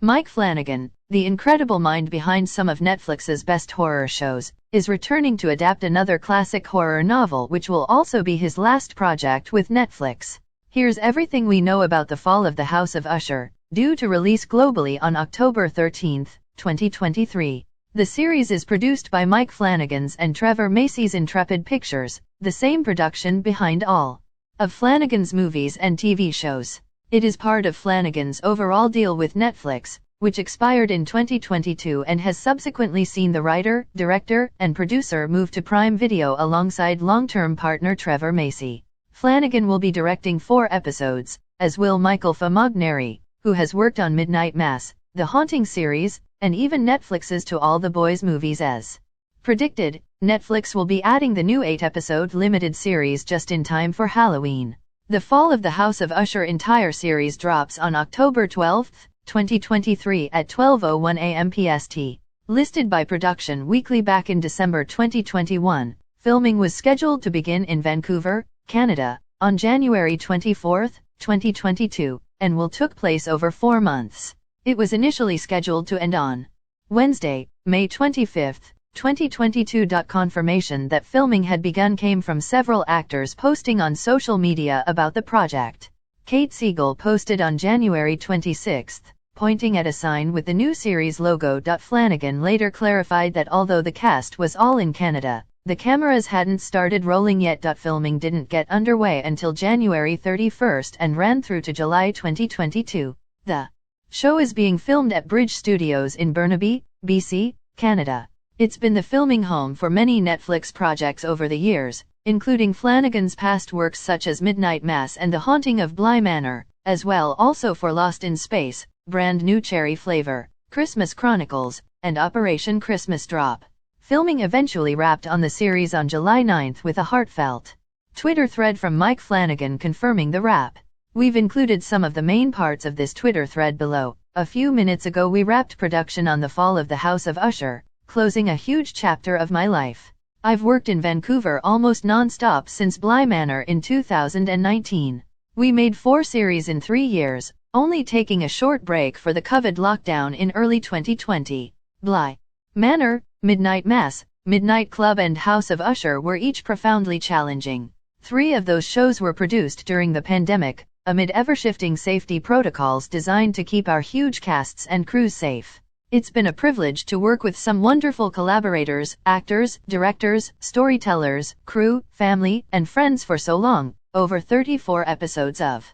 Mike Flanagan, the incredible mind behind some of Netflix's best horror shows, is returning to adapt another classic horror novel which will also be his last project with Netflix. Here's everything we know about The Fall of the House of Usher, due to release globally on October 13, 2023. The series is produced by Mike Flanagan's and Trevor Macy's Intrepid Pictures, the same production behind all of Flanagan's movies and TV shows. It is part of Flanagan's overall deal with Netflix, which expired in 2022 and has subsequently seen the writer, director, and producer move to Prime Video alongside long-term partner Trevor Macy. Flanagan will be directing 4 episodes, as will Michael Fimognari, who has worked on Midnight Mass, The Haunting series, and even Netflix's To All the Boys movies. As predicted, Netflix will be adding the new 8-episode limited series just in time for Halloween. The Fall of the House of Usher entire series drops on October 12, 2023 at 12:01 a.m. PST. Listed by Production Weekly back in December 2021, filming was scheduled to begin in Vancouver, Canada, on January 24, 2022, and will took place over 4 months. It was initially scheduled to end on Wednesday, May 25, 2022. Confirmation that filming had begun came from several actors posting on social media about the project. Kate Siegel posted on January 26, pointing at a sign with the new series logo. Flanagan later clarified that although the cast was all in Canada, the cameras hadn't started rolling yet. Filming didn't get underway until January 31 and ran through to July 2022. The show is being filmed at Bridge Studios in Burnaby, BC, Canada. It's been the filming home for many Netflix projects over the years, including Flanagan's past works such as Midnight Mass and The Haunting of Bly Manor, as well also for Lost in Space, Brand New Cherry Flavor, Christmas Chronicles, and Operation Christmas Drop. Filming eventually wrapped on the series on July 9 with a heartfelt Twitter thread from Mike Flanagan confirming the wrap. We've included some of the main parts of this Twitter thread below. A few minutes ago we wrapped production on The Fall of the House of Usher, closing a huge chapter of my life. I've worked in Vancouver almost non-stop since Bly Manor in 2019. We made 4 series in 3 years, only taking a short break for the COVID lockdown in early 2020. Bly Manor, Midnight Mass, Midnight Club and House of Usher were each profoundly challenging. 3 of those shows were produced during the pandemic, amid ever-shifting safety protocols designed to keep our huge casts and crews safe. It's been a privilege to work with some wonderful collaborators, actors, directors, storytellers, crew, family, and friends for so long. Over 34 episodes of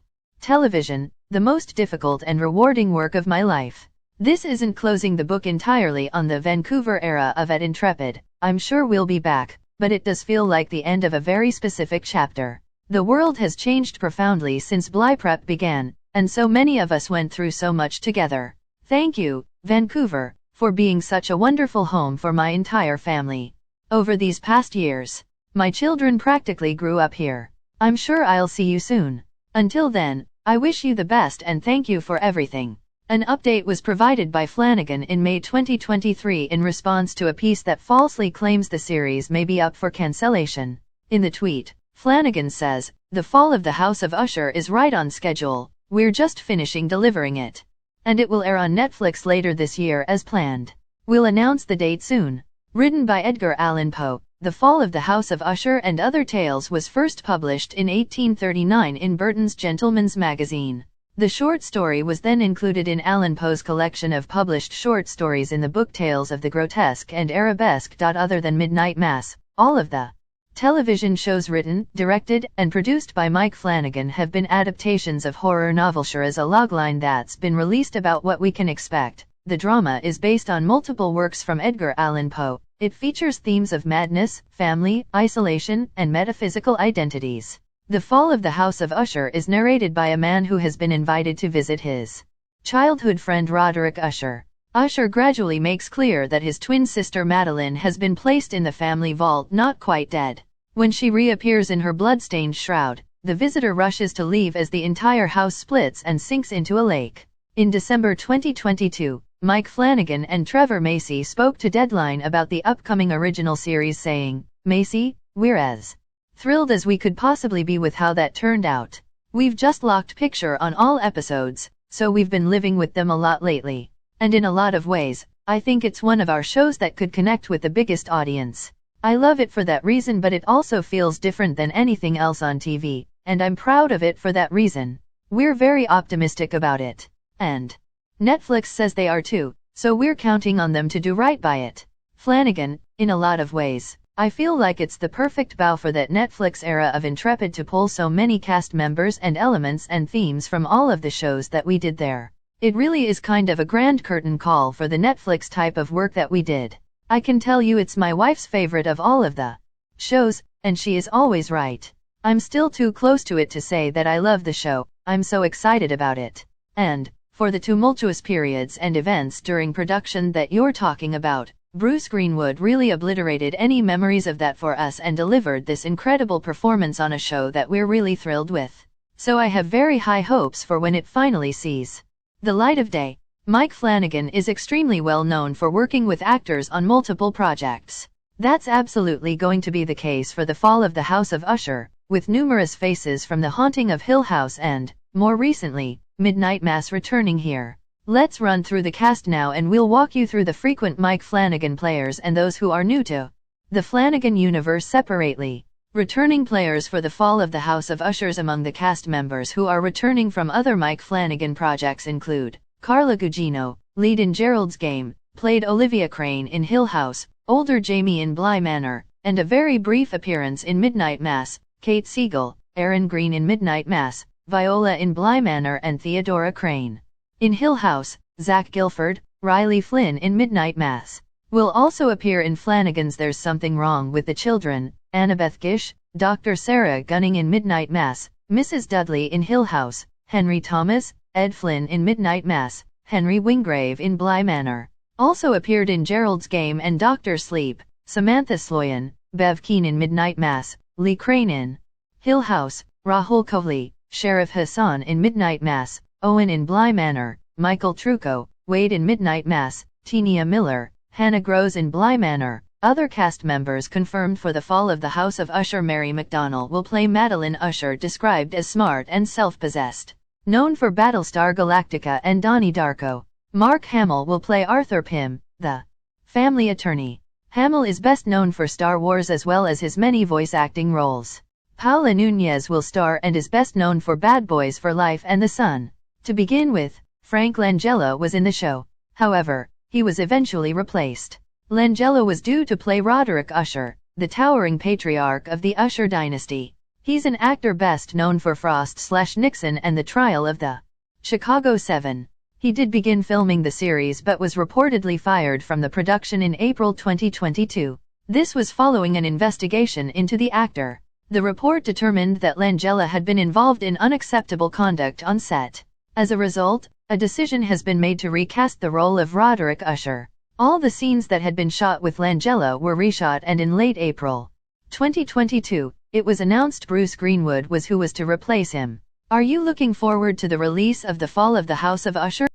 television, the most difficult and rewarding work of my life. This isn't closing the book entirely on the Vancouver era of at Intrepid. I'm sure we'll be back, but it does feel like the end of a very specific chapter. The world has changed profoundly since Bly Prep began, and so many of us went through so much together. Thank you, Vancouver, for being such a wonderful home for my entire family. Over these past years, my children practically grew up here. I'm sure I'll see you soon. Until then, I wish you the best and thank you for everything. An update was provided by Flanagan in May 2023 in response to a piece that falsely claims the series may be up for cancellation. In the tweet, Flanagan says, "The Fall of the House of Usher is right on schedule, we're just finishing delivering it. And it will air on Netflix later this year as planned. We'll announce the date soon." Written by Edgar Allan Poe, The Fall of the House of Usher and Other Tales was first published in 1839 in Burton's Gentleman's Magazine. The short story was then included in Allan Poe's collection of published short stories in the book Tales of the Grotesque and Arabesque. Other than Midnight Mass, all of the television shows written, directed, and produced by Mike Flanagan have been adaptations of horror novel. Sure as a logline that's been released about what we can expect. The drama is based on multiple works from Edgar Allan Poe. It features themes of madness, family, isolation, and metaphysical identities. The Fall of the House of Usher is narrated by a man who has been invited to visit his childhood friend Roderick Usher. Usher gradually makes clear that his twin sister Madeline has been placed in the family vault not quite dead. When she reappears in her blood-stained shroud, the visitor rushes to leave as the entire house splits and sinks into a lake. In December 2022, Mike Flanagan and Trevor Macy spoke to Deadline about the upcoming original series saying, "Macy, we're as thrilled as we could possibly be with how that turned out. We've just locked picture on all episodes, so we've been living with them a lot lately. And in a lot of ways, I think it's one of our shows that could connect with the biggest audience. I love it for that reason, but it also feels different than anything else on TV, and I'm proud of it for that reason. We're very optimistic about it. And Netflix says they are too, so we're counting on them to do right by it. Flanagan, in a lot of ways, I feel like it's the perfect bow for that Netflix era of Intrepid to pull so many cast members and elements and themes from all of the shows that we did there. It really is kind of a grand curtain call for the Netflix type of work that we did. I can tell you it's my wife's favorite of all of the shows, and she is always right. I'm still too close to it to say that I love the show, I'm so excited about it. And for the tumultuous periods and events during production that you're talking about, Bruce Greenwood really obliterated any memories of that for us and delivered this incredible performance on a show that we're really thrilled with. So I have very high hopes for when it finally sees the light of day. Mike Flanagan is extremely well known for working with actors on multiple projects. That's absolutely going to be the case for the fall of the House of Usher, with numerous faces from The Haunting of Hill House and, more recently, Midnight Mass returning here. Let's run through the cast now and we'll walk you through the frequent Mike Flanagan players and those who are new to the Flanagan universe separately. Returning players for the fall of the House of Ushers. Among the cast members who are returning from other Mike Flanagan projects include Carla Gugino, lead in Gerald's Game, played Olivia Crane in Hill House, older Jamie in Bly Manor, and a very brief appearance in Midnight Mass, Kate Siegel, Erin Green in Midnight Mass, Viola in Bly Manor and Theodora Crane. In Hill House, Zach Gilford, Riley Flynn in Midnight Mass, will also appear in Flanagan's There's Something Wrong with the Children, Annabeth Gish, Dr. Sarah Gunning in Midnight Mass, Mrs. Dudley in Hill House, Henry Thomas, Ed Flynn in Midnight Mass, Henry Wingrave in Bly Manor. Also appeared in Gerald's Game and Dr. Sleep, Samantha Sloyan, Bev Keane in Midnight Mass, Lee Crane in Hill House, Rahul Kohli, Sheriff Hassan in Midnight Mass, Owen in Bly Manor, Michael Trucco, Wade in Midnight Mass, Tenia Miller, Hannah Groves in Bly Manor. Other cast members confirmed for the fall of the House of Usher. Mary McDonnell will play Madeline Usher, described as smart and self-possessed, known for Battlestar Galactica and Donnie Darko. Mark Hamill will play Arthur Pym, the family attorney. Hamill is best known for Star Wars as well as his many voice acting roles. Paula Nunez will star and is best known for Bad Boys for Life and The Sun. To begin with, Frank Langella was in the show. However, he was eventually replaced. Langella was due to play Roderick Usher, the towering patriarch of the Usher dynasty. He's an actor best known for Frost/Nixon and The Trial of the Chicago 7. He did begin filming the series but was reportedly fired from the production in April 2022. This was following an investigation into the actor. The report determined that Langella had been involved in unacceptable conduct on set. As a result, a decision has been made to recast the role of Roderick Usher. All the scenes that had been shot with Langella were reshot, and in late April 2022, it was announced Bruce Greenwood was who was to replace him. Are you looking forward to the release of The Fall of the House of Usher?